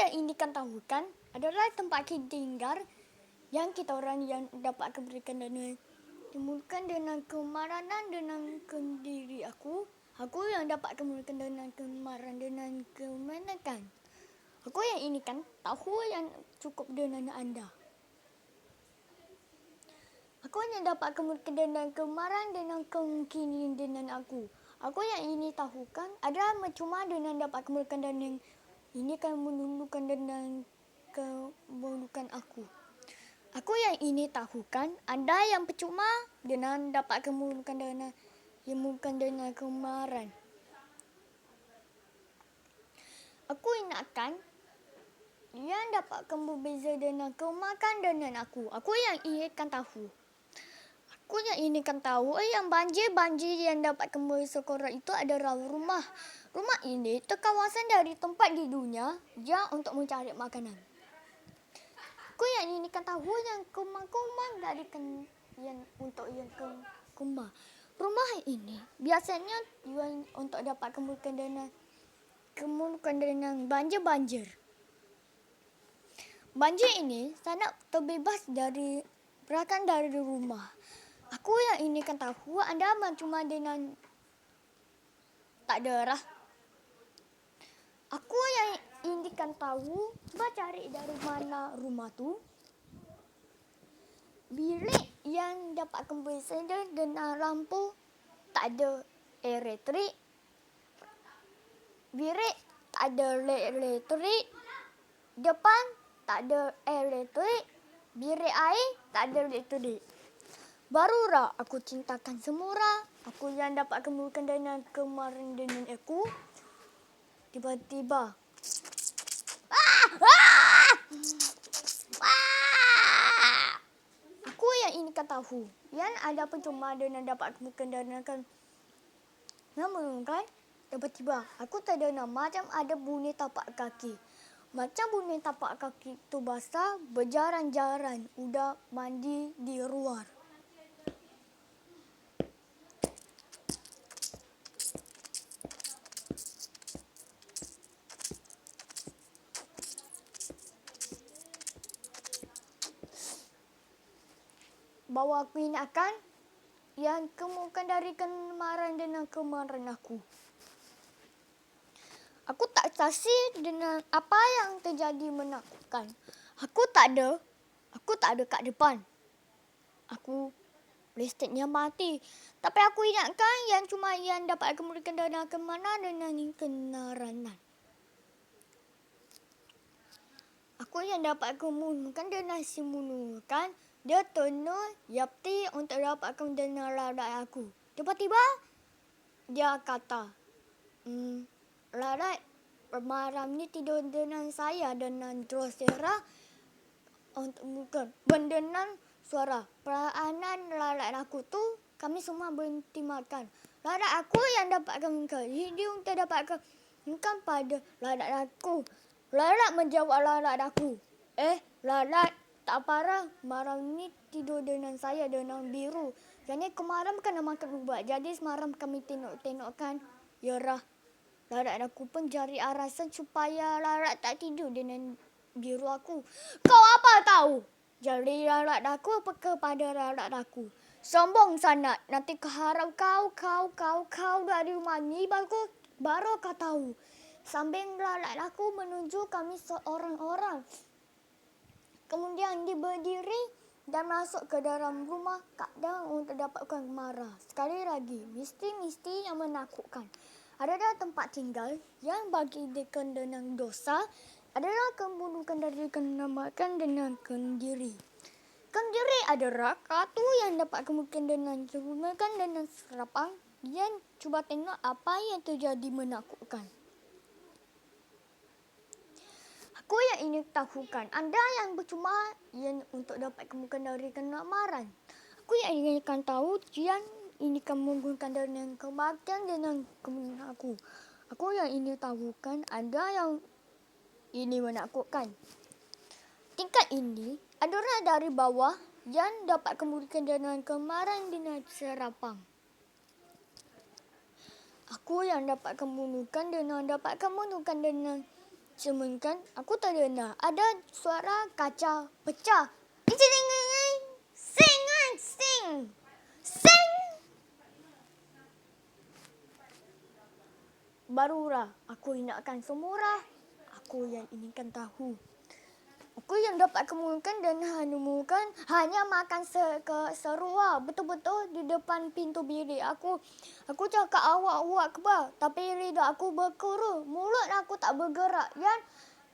yang ini kan tahu kan adalah tempat kita tinggal yang kita orang yang dapat keberikan dengan timbulkan dengan kemarahan dengan diri aku. Aku yang dapat kemulakan dengan kemarahan dengan kemenakan. Aku yang ini kan tahu yang cukup dengan anda. Aku yang dapat kemulakan dengan kemarahan dengan kemungkinan dengan aku. Aku yang ini tahu kan ada cuma dengan dapat kemulakan dengan ini kan menundukkan dengan keburukan aku. Aku yang ini tahu kan anda yang percuma dengan dapat kemulakan dengan yang bukan dengan kemarahan. Aku ingatkan yang dapat berbeza dengan kemakan dengan aku. Aku yang ingatkan tahu. Aku yang ini kan tahu yang banjir yang dapat kembali sekolah itu adalah rumah. Rumah ini itu kawasan dari tempat di dunia yang untuk mencari makanan. Aku yang ini kan tahu yang kumang dari yang untuk yang kumang. Rumah ini biasanya yang untuk dapat kemudian dengan banjir. Banjir ini sangat terbebas dari berakan dari rumah. Aku yang ini kan tahu anda cuma dengan tak darah. Aku yang ini kan tahu coba cari dari mana rumah tu. Bilik yang dapat kembali dengan lampu tak ada elektrik. Bilik tak ada elektrik. Depan tak ada elektrik. Bilik air tak ada elektrik. Barulah aku cintakan semula. Aku yang dapat kemudian dengan kemarin dengan aku. Tiba-tiba. Aku yang ini kan tahu. Yang ada percuma dengan dapat kemudian dengan namun kan. Tiba-tiba aku terdengar macam ada bunyi tapak kaki. Macam bunyi tapak kaki itu basah berjaran-jaran. Udah mandi di luar. Bahawa aku ingatkan yang kemukan dari kemarahan dengan kemarahan aku. Aku tak saksi dengan apa yang terjadi menakutkan. Aku tak ada kat depan. Aku listriknya mati. Tapi aku ingatkan yang cuma yang dapat kemudian dari kemana dengan kenaranan. Aku yang dapat kemudian dengan simulukan. Dia tenung yapti untuk dapatkan dengan larat aku. Tiba-tiba dia kata, larat malam ni tidur dengan saya dengan terus untuk bukan mendenang suara peranan larat aku tu kami semua berhenti makan. Larat aku yang dapatkan dia untuk dapatkan bukan pada larat aku. Larat menjawab larat aku. Larat tak parah, malam ni tidur dengan saya dengan biru. Jadi kemarin kena makan ubat. Jadi semalam kami tengok-tengokkan. Yarah, larat aku pun cari alasan supaya larat tak tidur dengan biru aku. Kau apa tahu? Jadi larat aku kepada larat aku. Sombong sangat. Nanti keharap kau dari rumah ni baru kau tahu. Sambil larat aku menuju kami seorang-orang. Kemudian dia berdiri dan masuk ke dalam rumah kadang untuk dapatkan marah. Sekali lagi, mesti yang menakutkan. Adalah tempat tinggal yang bagi dengan dosa adalah keburukan dari kenamakan dengan kendiri. Kendiri adalah katu yang dapat kemungkinan dengan keburukan dengan serapang yang cuba tengok apa yang terjadi menakutkan. Aku yang ingin tahukan anda yang percuma yang untuk dapat kemungkinan dari kenamaran. Aku yang ingin tahu yang ini kamu menggunakan dengan kematian dengan kemudian aku. Aku yang ingin tahukan anda yang ini menakutkan. Tingkat ini adalah dari bawah yang dapat kemudian dengan kemaran dengan serapang. Aku yang dapat kemudian dengan Sementara aku terdengar ada suara kaca pecah. Sing. Barulah aku ingatkan semula. Aku yang inginkan tahu. Aku yang dapat kemukan dan menemukan hanya makan seruah betul-betul di depan pintu bilik aku. Aku cakap awak kebal, tapi lidah aku berkeruh. Mulut aku tak bergerak.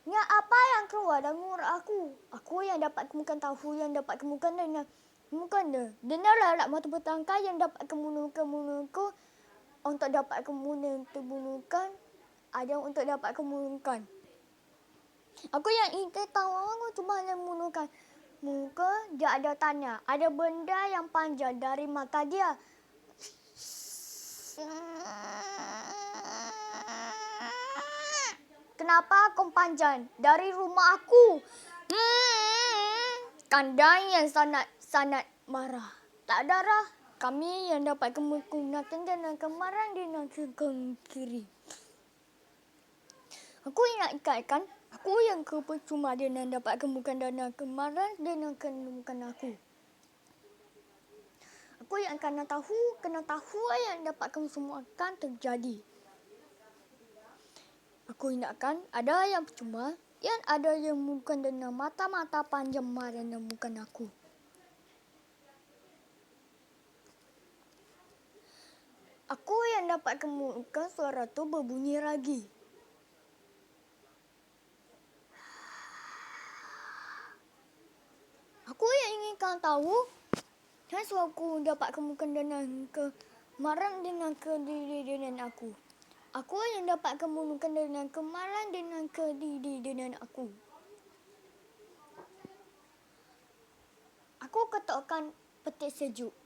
Yang apa yang keluar dari mulut aku? Aku yang dapat kemukan tahu, yang dapat kemukan dan kemukan dia. Dengarlah mata bertangkai yang dapat kemunuku untuk dapat kemunukan. Ada untuk dapat kemunukan. Aku yang ingin tahu cuma yang memunuhkan muka. Dia ada tanya. Ada benda yang panjang dari mata dia. Kenapa kau panjang? Dari rumah aku. Kandang yang sangat marah. Tak darah. Kami yang dapat kemunakan dan kemaran di nakal kiri. Aku ingatkan. Aku yang kepercuma dia yang dapat kemukan dan kemaran dia yang kemukan aku. Aku yang kena tahu yang dapat kamu semua akan terjadi. Aku ingatkan ada yang percuma, yang ada yang bukan dengan mata-mata panjang marah dan bukan aku. Aku yang dapat kemukan suara tu berbunyi lagi. Aku yang inginkan tahu, dan suaraku dapat kemukan dengan kemaran dengan kediri dengan aku. Aku yang dapat kemukan dengan kemaran dengan kediri dengan aku. Aku ketukkan petik sejuk.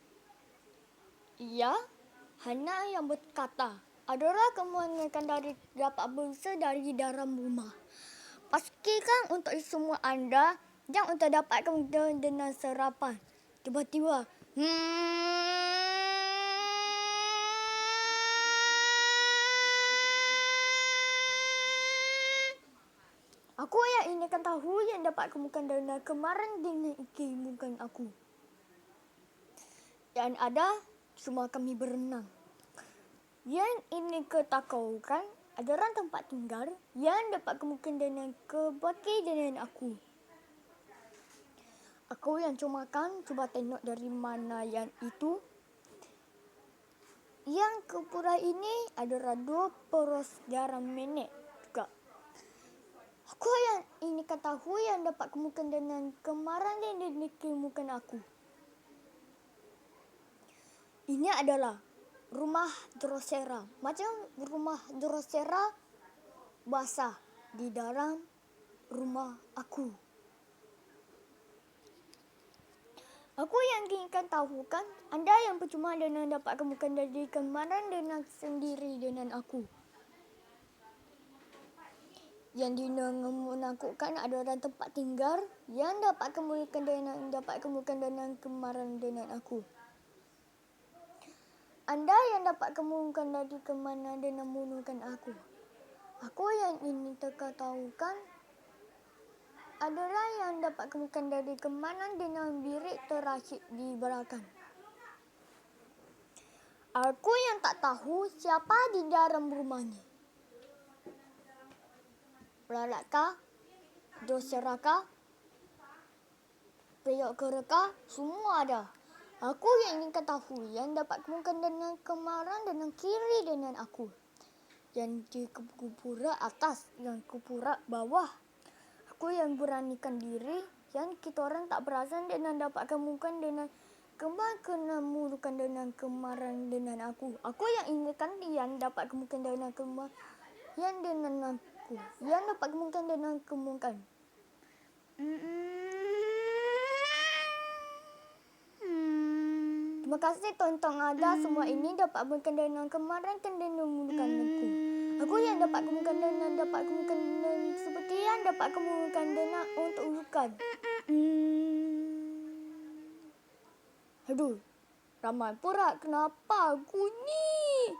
Ia hanya yang berkata, adalah kemunakan dari dapat berusaha dari dalam rumah. Pastikan untuk semua anda yang untuk dapat kemudian dengan sarapan. Tiba-tiba, aku yang ingin tahu yang dapat kemukan dengan kemarin dengan bukan aku. Dan ada semua kami berenang. Yang ini ketakukan adalah tempat tinggal yang dapat kemukan dengan kebaki dengan aku. Aku yang cuba tengok dari mana yang itu. Yang kepura ini adalah 2 poros dalam minit juga. Aku yang ini ketahui yang dapat kemukan dengan kemaran dan dikemukan aku. Ini adalah rumah Drosera. Macam rumah Drosera basah di dalam rumah aku. Aku yang inginkan tahu kan, anda yang percuma dengan dapat kemukan dari kemaran dengan sendiri dengan aku. Yang dinakukan adalah tempat tinggal yang dapat kemukan dengan kemaran dengan aku. Anda yang dapat kemukan dari kemana dan membunuhkan aku. Aku yang ingin terketahukan adalah yang dapat kemukan dari kemana dengan bilik terakhir di belakang. Aku yang tak tahu siapa di dalam rumahnya. Lalatkah? Doserakah? Peyok kerekah? Semua ada. Aku yang ingin ketahui yang dapat kemukan dengan kemaran dengan kiri dengan aku. Yang di kupura atas, yang kupura bawah. Aku yang beranikan diri, yang kita orang tak perasan dengan dapat kemukan dengan kemukan dengan kemaran dengan aku. Aku yang inginkan yang dapat kemukan dengan kemaran yang dengan aku. Yang dapat kemukan dengan kemukan. Terima kasih tonton ada semua ini dapat kemukan dengan kemaran dan menemukan aku. Aku yang dapat kemukan dengan seperti yang dapat kemukan dengan untuk bukan. Aduh, ramai pula kenapa aku ni?